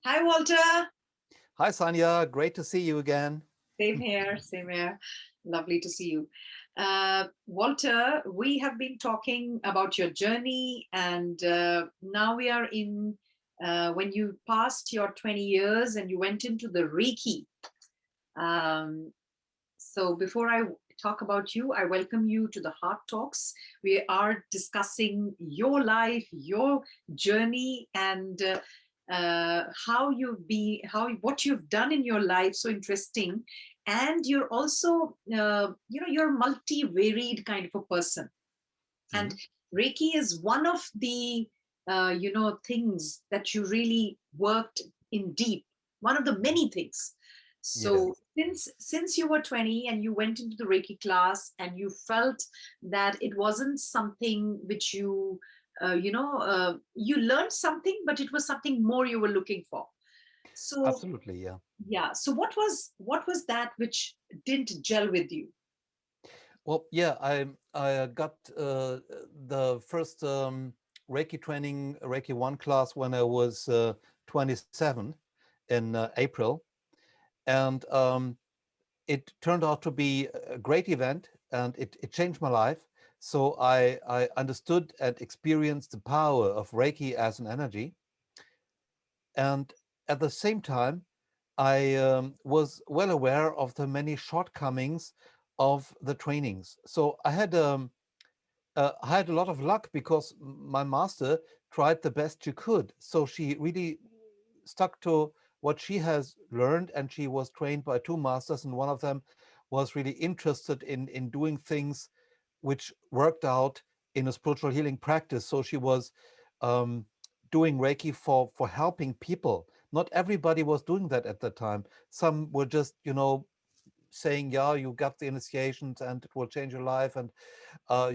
Hi, Walter. Hi, Sanya. Great to see you again. Same here, same here. Lovely to see you. Walter, we have been talking about your journey, and now we are in when you passed your 20 years and you went into the Reiki. Um, so, before I talk about you, I welcome you to the Heart Talks. We are discussing your life, your journey, and how you've been, how what you've done in your life. So interesting, and you're also, you're a multi-varied kind of a person, and Mhm. Reiki is one of the things that you really worked in deep, one of the many things. Yes, So since you were 20 and you went into the Reiki class and you felt that it wasn't something which you learned something, but it was something more you were looking for. So absolutely. Yeah. yeah, so what was that which didn't gel with you? Well, yeah, I got the first Reiki training, Reiki 1 class when I was 27 in April. And it turned out to be a great event and it changed my life. So I understood and experienced the power of Reiki as an energy. And at the same time, I was well aware of the many shortcomings of the trainings. So I had a lot of luck because my master tried the best she could. So she really stuck to what she has learned, and she was trained by two masters, and one of them was really interested in doing things which worked out in a spiritual healing practice. So she was um, doing Reiki for helping people. Not everybody was doing that at the time. Some were just, saying, yeah, you got the initiations and it will change your life, and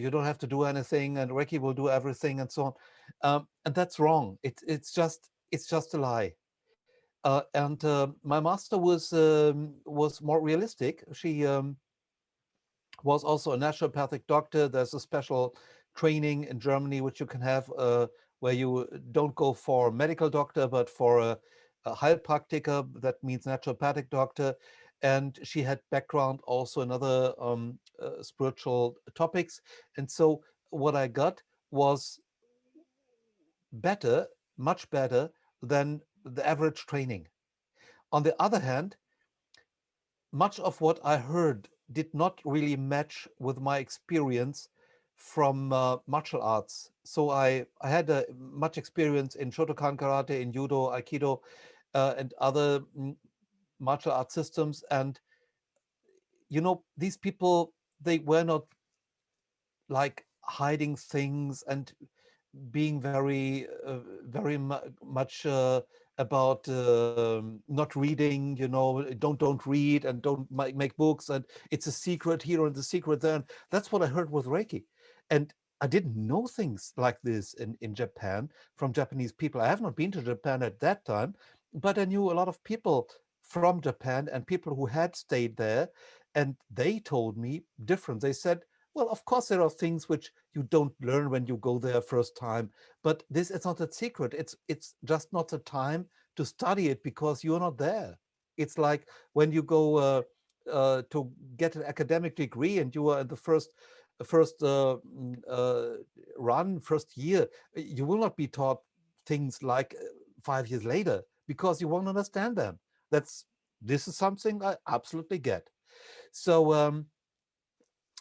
you don't have to do anything, and Reiki will do everything, and so on. And that's wrong. It's just a lie. And my master was more realistic. She was also a naturopathic doctor. There's a special training in Germany which you can have, where you don't go for a medical doctor, but for a Heilpraktiker. That means naturopathic doctor. And she had background also in other spiritual topics. And so what I got was better, much better than the average training. On the other hand, much of what I heard did not really match with my experience from martial arts. So I had much experience in Shotokan karate, in judo, aikido, and other martial art systems. And these people, they were not like hiding things and being very much about not reading, don't read and don't make books, and it's a secret here and the secret there. And that's what I heard with Reiki. And I didn't know things like this in Japan from Japanese people. I have not been to Japan at that time, but I knew a lot of people from Japan and people who had stayed there, and they told me different. They said, well, of course, there are things which you don't learn when you go there first time, but this is not a secret. It's just not the time to study it because you're not there. It's like when you go to get an academic degree and you are in the first run, first year. You will not be taught things like 5 years later because you won't understand them. This is something I absolutely get. So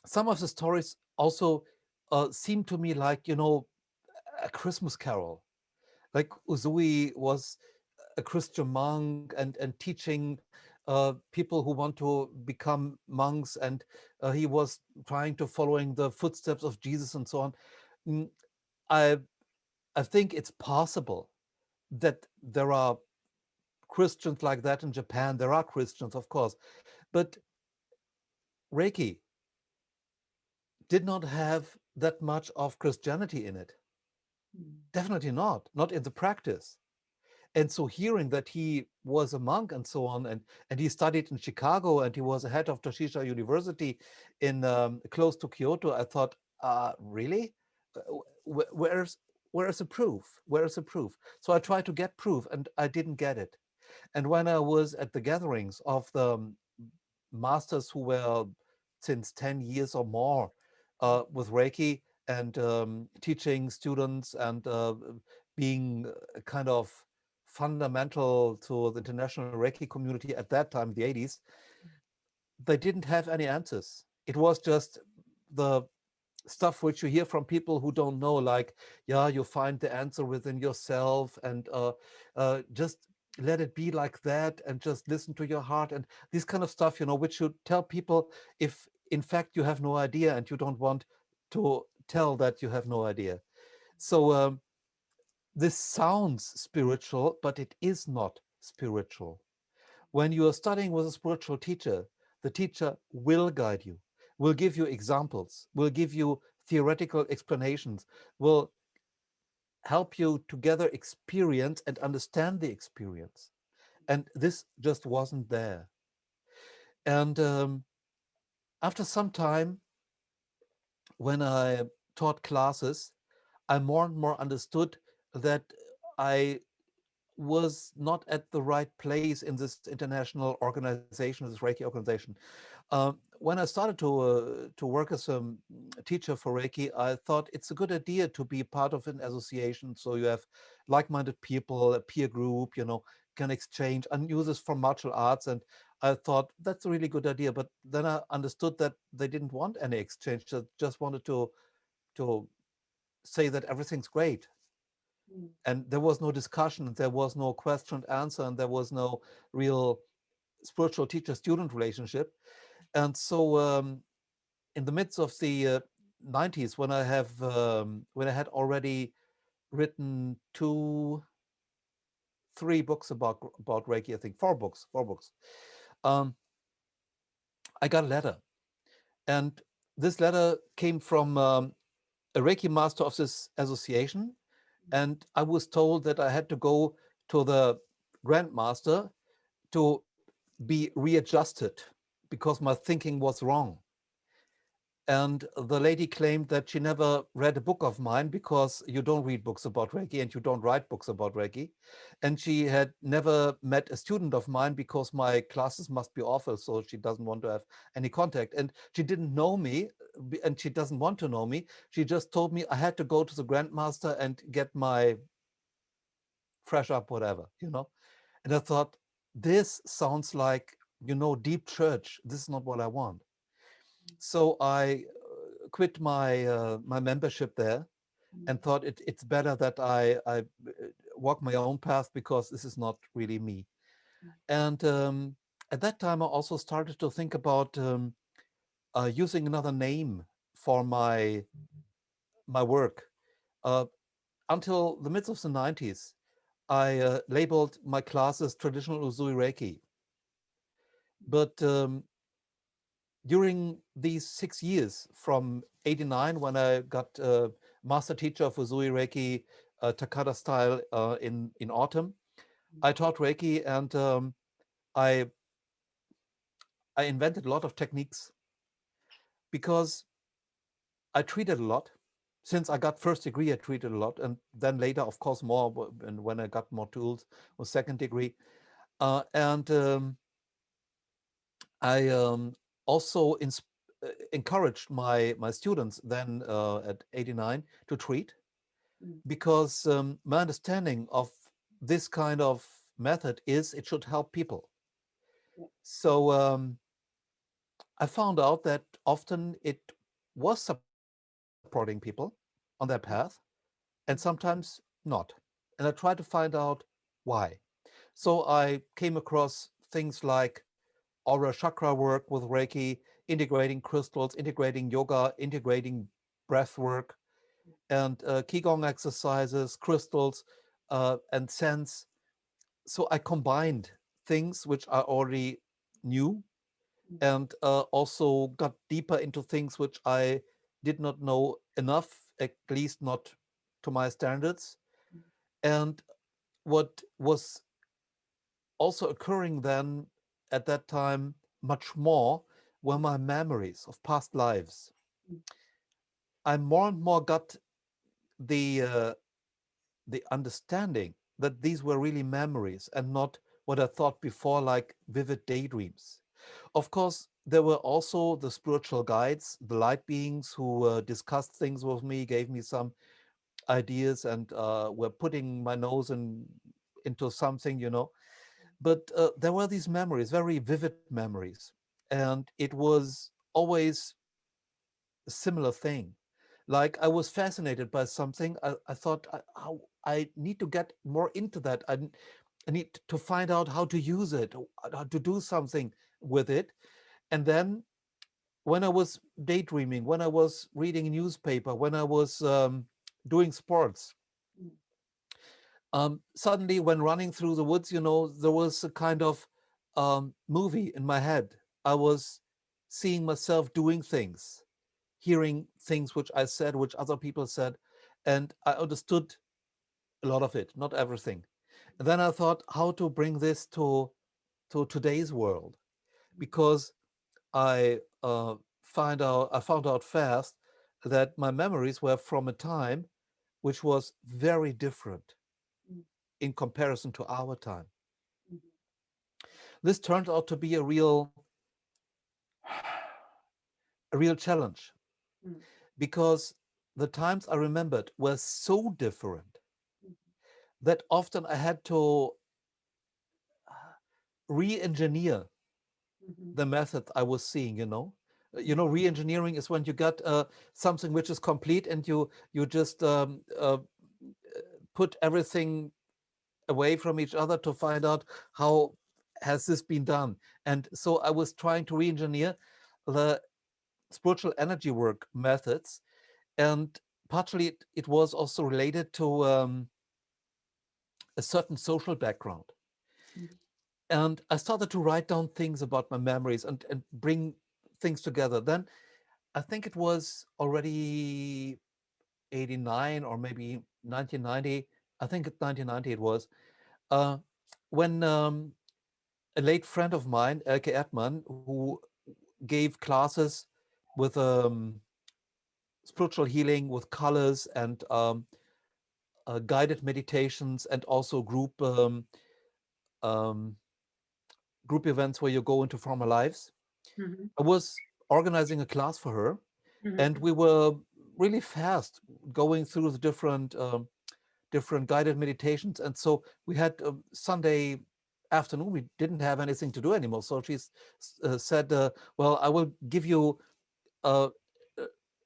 some of the stories also seem to me like, a Christmas carol. Like Uzui was a Christian monk and teaching people who want to become monks, and he was trying to following the footsteps of Jesus and so on. Mm, I I think it's possible that there are Christians like that in Japan. There are Christians, of course, but Reiki did not have that much of Christianity in it. Hmm. Definitely not in the practice. And so hearing that he was a monk and so on, and he studied in Chicago, and he was a head of Toshisha University in close to Kyoto, I thought, really? Where's where is the proof? Where is the proof? So I tried to get proof, and I didn't get it. And when I was at the gatherings of the masters who were since 10 years or more with Reiki, and teaching students, and being kind of fundamental to the international Reiki community at that time, the 80s, they didn't have any answers. It was just the stuff which you hear from people who don't know, like, yeah, you find the answer within yourself, and just let it be like that, and just listen to your heart, and this kind of stuff, which you tell people if in fact you have no idea, and you don't want to tell that you have no idea. So this sounds spiritual, but it is not spiritual. When you are studying with a spiritual teacher, the teacher will guide you, will give you examples, will give you theoretical explanations, will help you to gather experience and understand the experience. And this just wasn't there. And after some time, when I taught classes, I more and more understood that I was not at the right place in this international organization, this Reiki organization. When I started to work as a teacher for Reiki, I thought it's a good idea to be part of an association, so you have like-minded people, a peer group, can exchange. I knew this from martial arts, and I thought that's a really good idea. But then I understood that they didn't want any exchange; they just wanted to say that everything's great, and there was no discussion, there was no question and answer, and there was no real spiritual teacher-student relationship. And so in the midst of the 90s, when I had already written three books about Reiki, I think four books, um, I got a letter. And this letter came from a Reiki master of this association, and I was told that I had to go to the grandmaster to be readjusted because my thinking was wrong. And the lady claimed that she never read a book of mine, because you don't read books about Reiki and you don't write books about Reiki. And she had never met a student of mine, because my classes must be awful, so she doesn't want to have any contact. And she didn't know me, and she doesn't want to know me. She just told me I had to go to the grandmaster and get my fresh up, whatever. And I thought, this sounds like, deep church. This is not what I want. So I quit my membership there, and thought it's better that I walk my own path, because this is not really me. And at that time, I also started to think about using another name for my work. Uh, until the midst of the 90s, I labeled my classes traditional Usui Reiki. But during these 6 years, from 89, when I got master teacher of Usui Reiki, Takada style, in autumn, I taught Reiki, and I I invented a lot of techniques, because I treated a lot. Since I got first degree, I treated a lot, and then later, of course, more. And when I got more tools, was second degree, and I also encouraged my students then at 89 to treat, because my understanding of this kind of method is it should help people. So I found out that often it was supporting people on their path, and sometimes not. And I tried to find out why. So I came across things like aura chakra work with Reiki, integrating crystals, integrating yoga, integrating breath work, and Qigong exercises, crystals, and sense. So I combined things which I already knew, and also got deeper into things which I did not know enough, at least not to my standards. And what was also occurring then at that time much more were my memories of past lives. I more and more got the the understanding that these were really memories and not what I thought before, like vivid daydreams. Of course, there were also the spiritual guides, the light beings who discussed things with me, gave me some ideas, and were putting my nose into something, But there were these memories, very vivid memories. And it was always a similar thing. Like I was fascinated by something. I thought, I need to get more into that. I need to find out how to use it, how to do something with it. And then when I was daydreaming, when I was reading a newspaper, when I was doing sports, mm, suddenly when running through the woods, there was a kind of movie in my head. I was seeing myself doing things, hearing things which I said, which other people said, and I understood a lot of it, not everything. And then I thought how to bring this to today's world, because I found out fast that my memories were from a time which was very different mm, in comparison to our time. mm, This turned out to be a real challenge, mm, because the times I remembered were so different mm, that often I had to re-engineer mhm, the method I was seeing. mm, Re-engineering is when you got something which is complete, and you just put everything away from each other to find out how has this been done. And so I was trying to re-engineer the spiritual energy work methods, and partially it was also related to a certain social background. mm, And I started to write down things about my memories and bring things together. Then I think it was already 89 or maybe 1990. I think it's 1990 it was, uh, when a late friend of mine, Elke Erdmann, who gave classes with spiritual healing, with colors, and guided meditations, and also um, group events where you go into former lives. mhm, I was organizing a class for her, mhm, and we were really fast going through the different guided meditations. And so we had Sunday afternoon. We didn't have anything to do anymore. So she said, "Well, I will give you a,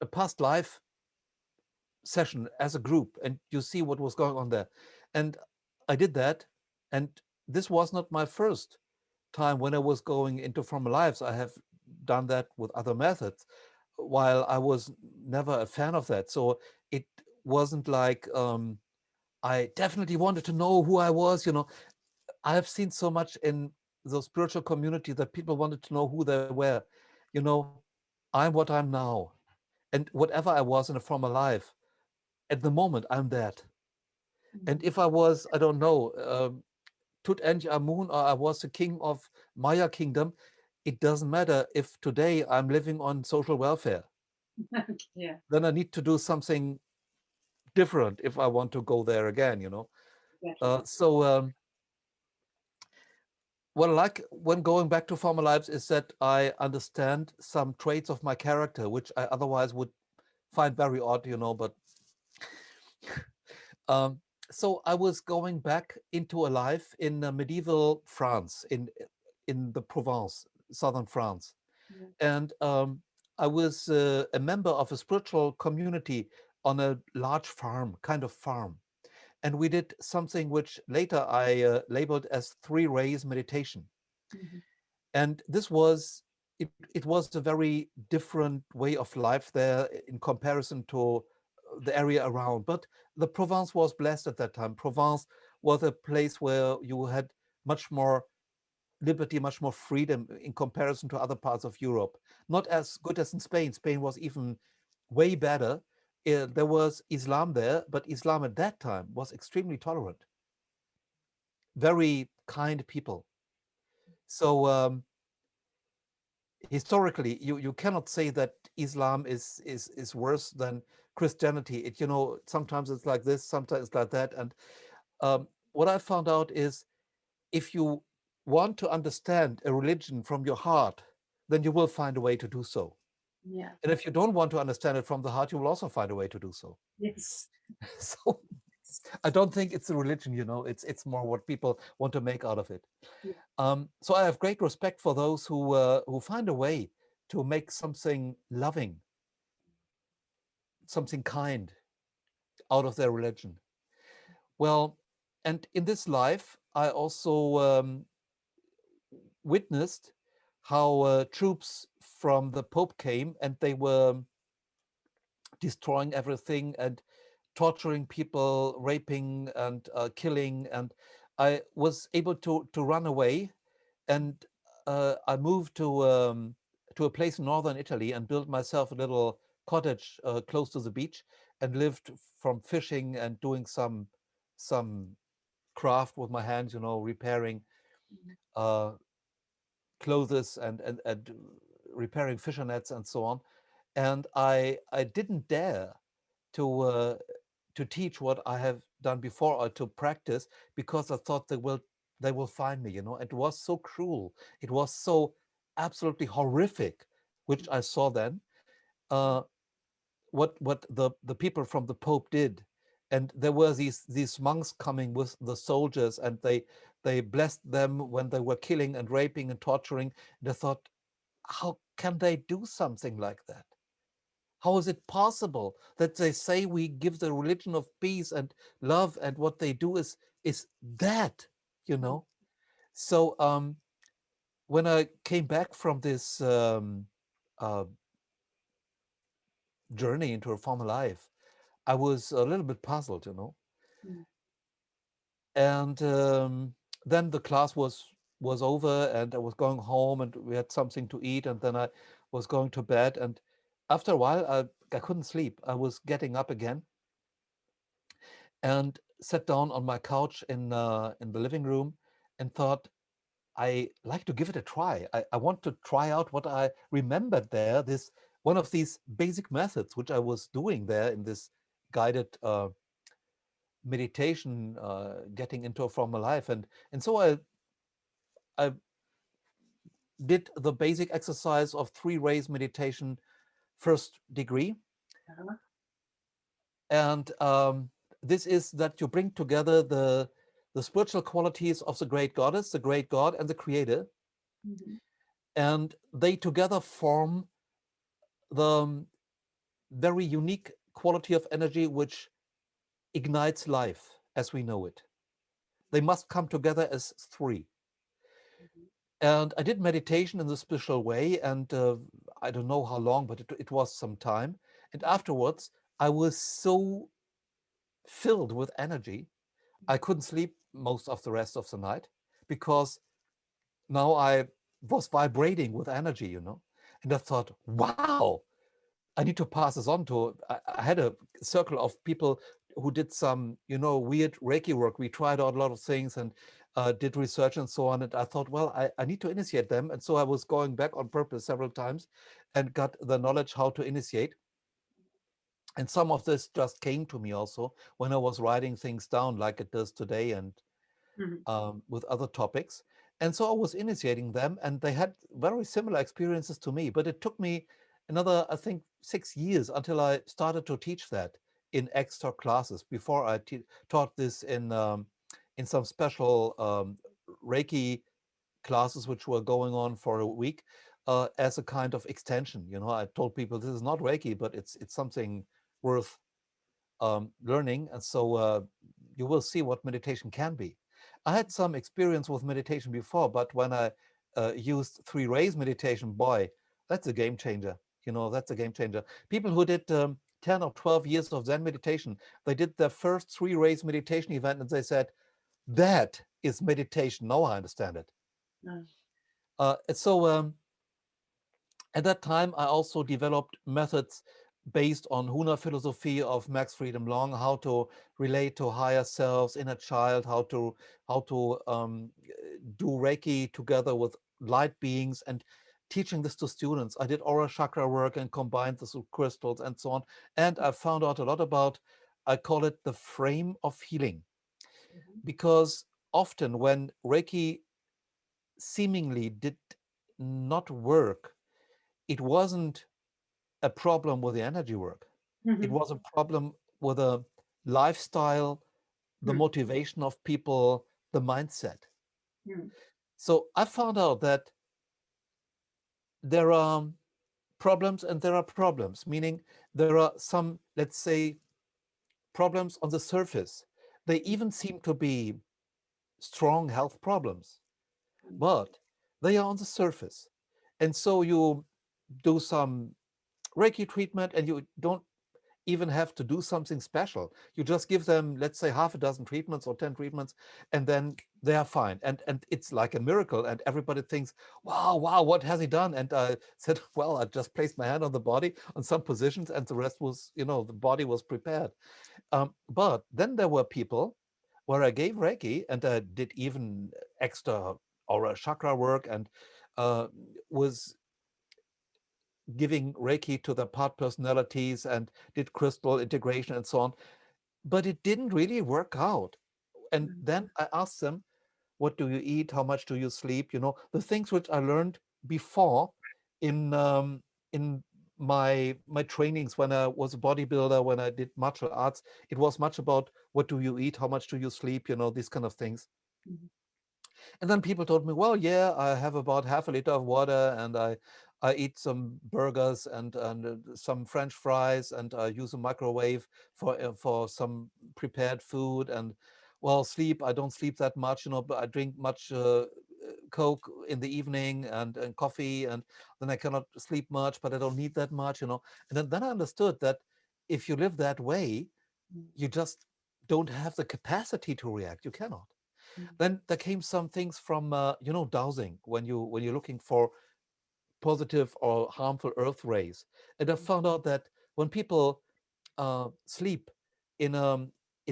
a past life session as a group, and you see what was going on there." And I did that, and this was not my first time when I was going into former lives. I have done that with other methods, while I was never a fan of that. So it wasn't like I definitely wanted to know who I was. I have seen so much in the spiritual community that people wanted to know who they were. I'm what I'm now. And whatever I was in a former life, at the moment, I'm that. And mhm. if I was, I don't know, Tut Amun, or I was the king of Maya kingdom, it doesn't matter if today I'm living on social welfare. Yeah, Then I need to do something different if I want to go there again. exactly. So what I like when going back to former lives is that I understand some traits of my character, which I otherwise would find very odd. But um, so I was going back into a life in medieval France, in the Provence, southern France. Yeah. And I was a member of a spiritual community on a large farm, kind of farm. And we did something which later I labeled as three rays meditation. Mhm, And it was a very different way of life there in comparison to the area around. But the Provence was blessed at that time. Provence was a place where you had much more liberty, much more freedom in comparison to other parts of Europe. Not as good as in Spain. Spain was even way better. There was Islam there, but Islam at that time was extremely tolerant, very kind people. So historically, you cannot say that Islam is worse than Christianity. It, sometimes it's like this, sometimes it's like that. And what I found out is, if you want to understand a religion from your heart, then you will find a way to do so. Yeah. And if you don't want to understand it from the heart, you will also find a way to do so. Yes. So I don't think it's a religion, it's more what people want to make out of it. Yeah. So I have great respect for those who find a way to make something loving, something kind out of their religion. Well, and in this life, I also witnessed how troops from the Pope came, and they were destroying everything and torturing people, raping and killing. And I was able to run away, and I moved to a place in northern Italy and built myself a little cottage close to the beach, and lived from fishing and doing some craft with my hands, repairing uh, clothes and repairing fisher nets and so on. And I didn't dare to uh, to teach what I have done before, or to practice, because I thought they will find me. It was so cruel. It was so absolutely horrific, which I saw then. Uh, what the people from the Pope did, and there were these monks coming with the soldiers, and they blessed them when they were killing and raping and torturing. And I thought, how can they do something like that? How is it possible that they say we give the religion of peace and love, and what they do is that, you know? So when I came back from this uh, journey into a former life, I was a little bit puzzled. Mm. And then the class was over, and I was going home, and we had something to eat, and then I was going to bed. And after a while, I couldn't sleep. I was getting up again, and sat down on my couch in the living room, and thought, I like to give it a try. I want to try out what I remembered there, this one of these basic methods which I was doing there in this guided meditation, getting into a former life. And so I did the basic exercise of three rays meditation, first degree. Uh-huh. And this is that you bring together the spiritual qualities of the great goddess, the great God, and the creator, Mhm. and they together form the very unique quality of energy which ignites life as we know it. They must come together as three. Mhm. And I did meditation in the special way, and I don't know how long, but it was some time. And afterwards, I was so filled with energy, I couldn't sleep most of the rest of the night, because now I was vibrating with energy. And I thought, wow, I need to pass this on to. I had a circle of people who did some, weird Reiki work. We tried out a lot of things, and did research and so on. And I thought, well, I need to initiate them. And so I was going back on purpose several times, and got the knowledge how to initiate. And some of this just came to me also when I was writing things down, like it does today, and Mhm. with other topics. And so I was initiating them, and they had very similar experiences to me. But it took me another, I think, 6 years until I started to teach that in extra classes. Before I taught this in some special Reiki classes, which were going on for a week, as a kind of extension. I told people this is not Reiki, but it's something worth learning. And so you will see what meditation can be. I had some experience with meditation before, but when I used three rays meditation, boy, that's a game changer. That's a game changer. People who did 10 or 12 years of Zen meditation, they did their first three rays meditation event, and they said, that is meditation. Now I understand it. Mm. And so at that time, I also developed methods based on Huna philosophy of Max Freedom Long, how to relate to higher selves, inner child, how to do Reiki together with light beings, and teaching this to students. I did aura chakra work and combined this with crystals and so on. And I found out a lot about, I call it the frame of healing, Mhm. because often when Reiki seemingly did not work, it wasn't a problem with the energy work. It Mhm. was a problem with a lifestyle, the Mhm. motivation of people, the mindset. Mhm. So I found out that there are problems and there are problems, meaning there are some, let's say, problems on the surface. They even seem to be strong health problems, Mhm. but they are on the surface. And so you do some Reiki treatment and you don't even have to do something special. You just give them, let's say, half a dozen treatments or 10 treatments, and then they are fine. And it's like a miracle. And everybody thinks, wow, wow, what has he done? And I said, well, I just placed my hand on the body on some positions, and the rest was, the body was prepared. But then there were people where I gave Reiki and I did even extra aura chakra work and uh, was giving Reiki to the part personalities and did crystal integration and so on. But it didn't really work out. And Mhm. then I asked them, what do you eat? How much do you sleep? The things which I learned before in my trainings when I was a bodybuilder, when I did martial arts. It was much about what do you eat? How much do you sleep? These kind of things. Mhm. And then people told me, well, yeah, I have about half a liter of water and I eat some burgers and some French fries and I use a microwave for some prepared food. And well, sleep, I don't sleep that much, but I drink much Coke in the evening and coffee. And then I cannot sleep much, but I don't need that much. And then I understood that if you live that way, Mhm. you just don't have the capacity to react. You cannot. Mhm. Then there came some things from dowsing when you're looking for positive or harmful earth rays. And I found out that when people sleep in a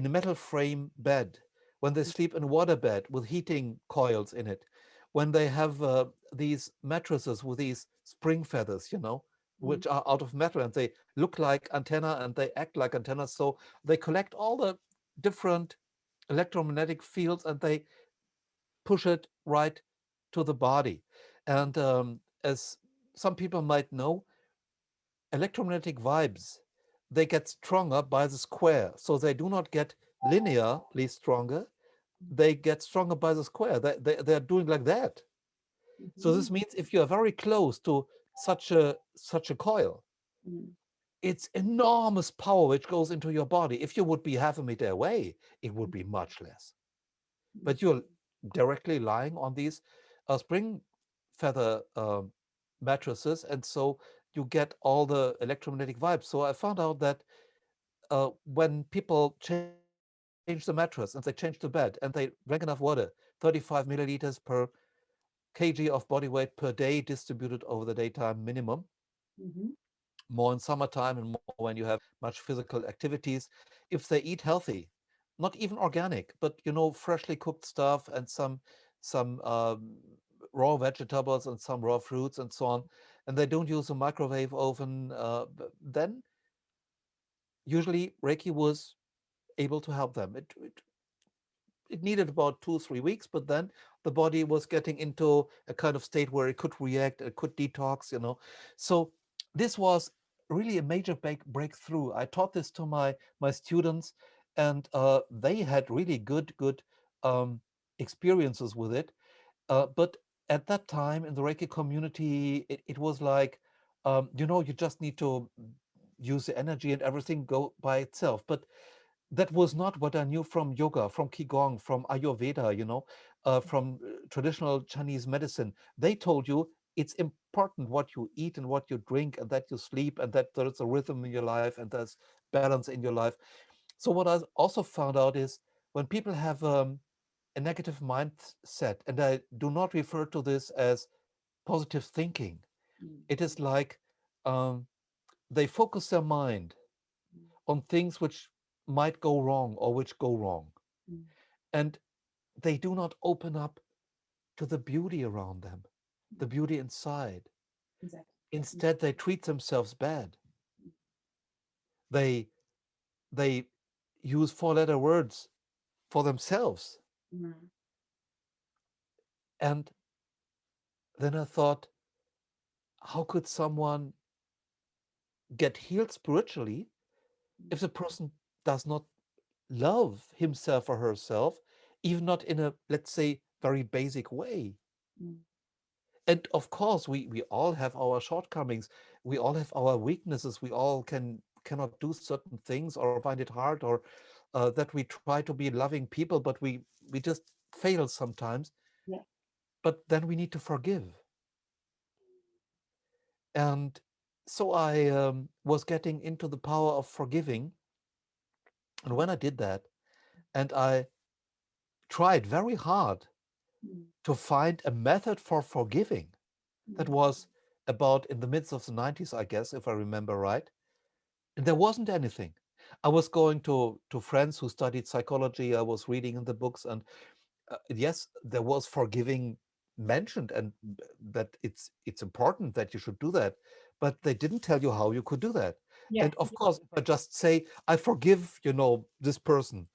metal frame bed, when they sleep in a water bed with heating coils in it, when they have these mattresses with these spring feathers, Mhm. which are out of metal and they look like antenna and they act like antennas, so they collect all the different electromagnetic fields and they push it right to the body. And as some people might know, electromagnetic vibes, they get stronger by the square. So they do not get linearly stronger. They get stronger by the square. They're doing like that. So Mhm. this means if you are very close to such a coil, Mhm. it's enormous power which goes into your body. If you would be half a meter away, it would be much less. But you're directly lying on these spring feather mattresses, and so you get all the electromagnetic vibes. So I found out that when people change the mattress and they change the bed and they drank enough water, 35 milliliters per kg of body weight per day distributed over the daytime minimum, Mhm. more in summertime and more when you have much physical activities. If they eat healthy, not even organic, but freshly cooked stuff and some raw vegetables and some raw fruits and so on, and they don't use a microwave oven, then usually Reiki was able to help them. It needed about 2 or 3 weeks, but then the body was getting into a kind of state where it could react, it could detox. So this was really a major breakthrough. I taught this to my students, and they had really good um, experiences with it. But at that time in the Reiki community, it was like, you just need to use the energy and everything go by itself. But that was not what I knew from yoga, from Qigong, from Ayurveda, from traditional Chinese medicine. They told you it's important what you eat and what you drink and that you sleep and that there's a rhythm in your life and there's balance in your life. So what I also found out is when people have a negative mindset, and I do not refer to this as positive thinking, it is like um, they focus their mind on things which might go wrong or which go wrong. And they do not open up to the beauty around them, the beauty inside. Exactly. Instead, they treat themselves bad. They they use four-letter words for themselves. Mm. And then I thought, how could someone get healed spiritually if the person does not love himself or herself, even not in a, let's say, very basic way? Mm. And of course, we all have our shortcomings. We all have our weaknesses. We all cannot do certain things or find it hard, or that we try to be loving people, but we just fail sometimes. Yeah. But then we need to forgive. And so I was getting into the power of forgiving. And when I did that, and I tried very hard Mm. to find a method for forgiving, that Mm. was about in the midst of the 90s, I guess, if I remember right. And there wasn't anything. I was going to friends who studied psychology. I was reading in the books, and yes, there was forgiving mentioned, and that it's important that you should do that. But they didn't tell you how you could do that. Yeah. And of course, if I just say I forgive, this person,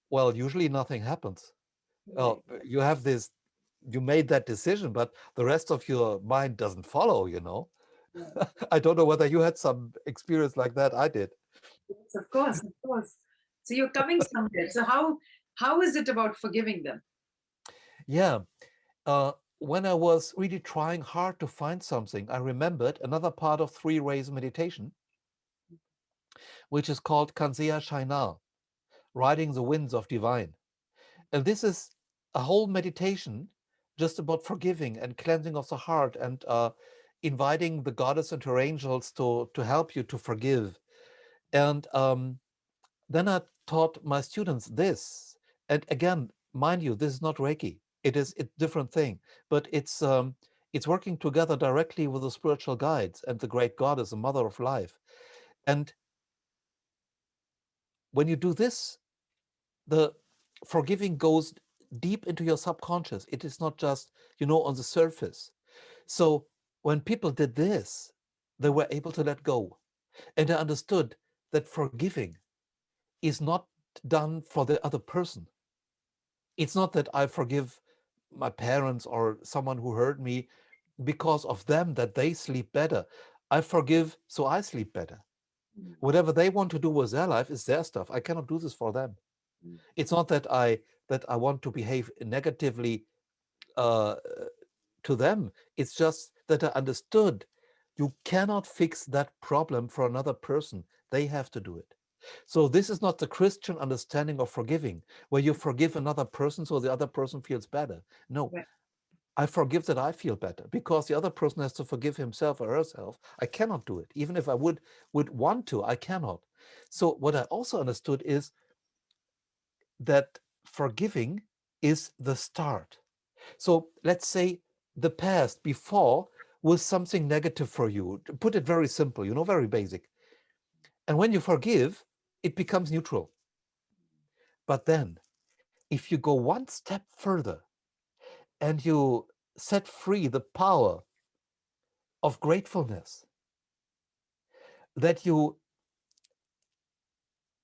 well, usually nothing happens. Yeah. You have this, you made that decision, but the rest of your mind doesn't follow. Yeah. I don't know whether you had some experience like that. I did. Yes, of course, of course. So you're coming somewhere. So how is it about forgiving them? Yeah. When I was really trying hard to find something, I remembered another part of three rays meditation, which is called Kanzeya Shaina, riding the winds of divine. And this is a whole meditation just about forgiving and cleansing of the heart, and inviting the goddess and her angels to help you to forgive. And then I taught my students this. And again, mind you, this is not Reiki. It is a different thing, but it's working together directly with the spiritual guides and the great goddess, the mother of life. And when you do this, the forgiving goes deep into your subconscious. It is not just, on the surface. So when people did this, they were able to let go. And I understood that forgiving is not done for the other person. It's not that I forgive my parents or someone who hurt me because of them, that they sleep better. I forgive so I sleep better. Mm. Whatever they want to do with their life is their stuff. I cannot do this for them. Mm. It's not that I want to behave negatively uh, to them. It's just that I understood you cannot fix that problem for another person. They have to do it. So this is not the Christian understanding of forgiving, where you forgive another person so the other person feels better. No, Right. I forgive that I feel better because the other person has to forgive himself or herself. I cannot do it. Even if I would want to, I cannot. So what I also understood is that forgiving is the start. So let's say the past before was something negative for you. To put it very simple, very basic. And when you forgive, it becomes neutral. But then, if you go one step further and you set free the power of gratefulness, that you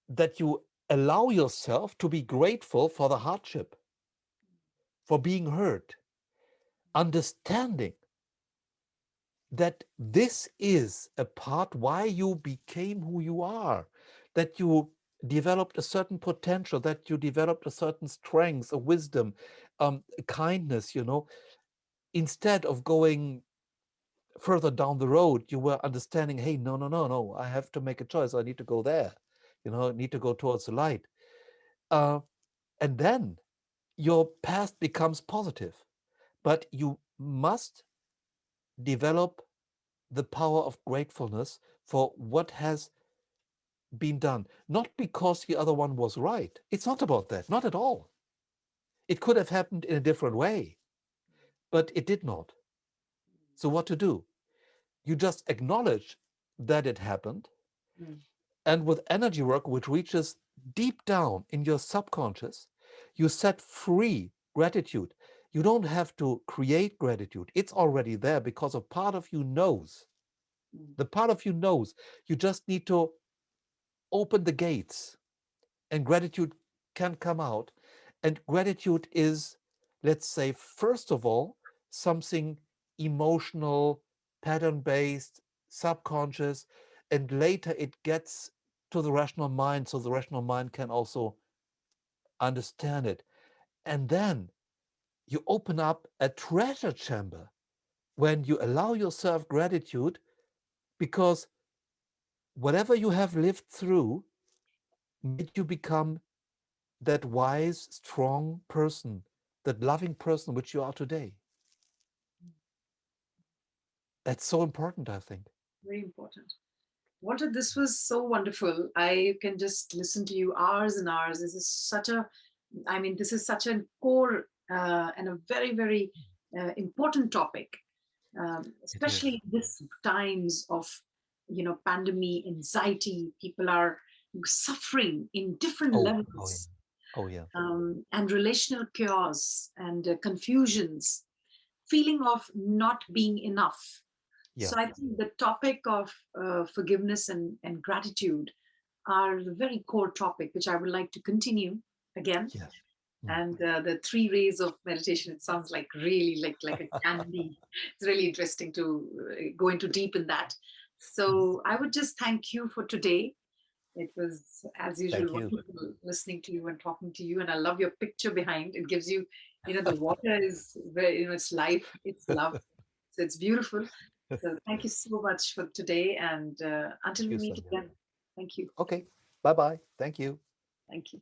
that you allow yourself to be grateful for the hardship, for being hurt, understanding that this is a part why you became who you are, that you developed a certain potential, that you developed a certain strength, a wisdom, a kindness, instead of going further down the road, you were understanding, hey, no, no, no, no, I have to make a choice. I need to go there, I need to go towards the light. Uh, and then your past becomes positive, but you must develop the power of gratefulness for what has been done. Not because the other one was right. It's not about that, not at all. It could have happened in a different way, but it did not. So, what to do? You just acknowledge that it happened, Mm. and with energy work, which reaches deep down in your subconscious, you set free gratitude. You don't have to create gratitude. It's already there because a part of you knows. Mm. The part of you knows. You just need to open the gates, and gratitude can come out. And gratitude is, let's say, first of all, something emotional, pattern based, subconscious, and later it gets to the rational mind, so the rational mind can also understand it. And then you open up a treasure chamber when you allow yourself gratitude, because whatever you have lived through made you become that wise, strong person, that loving person which you are today. That's so important, I think. Very important. Walter, this was so wonderful. I can just listen to you hours and hours. This is such a, I mean, this is such a core and a very, very important topic, It is. especially this times of, pandemic, anxiety. People are suffering in different Oh yeah. levels, Oh yeah. and relational chaos and confusions, feeling of not being enough. Yeah. So I think the topic of forgiveness and gratitude are the very core topic, which I would like to continue again. Yes. Mm. And the three rays of meditation, it sounds like really like a candy. It's really interesting to go into deep in that. Mm. So I would just thank you for today. It was, as usual, Thank you. wonderful listening to you and talking to you. And I love your picture behind. It gives you, the water is very, it's life, it's love. So it's beautiful. So thank you so much for today. And until Thank we you, meet Sanya. again, thank you. Okay. Bye bye. Thank you. Thank you.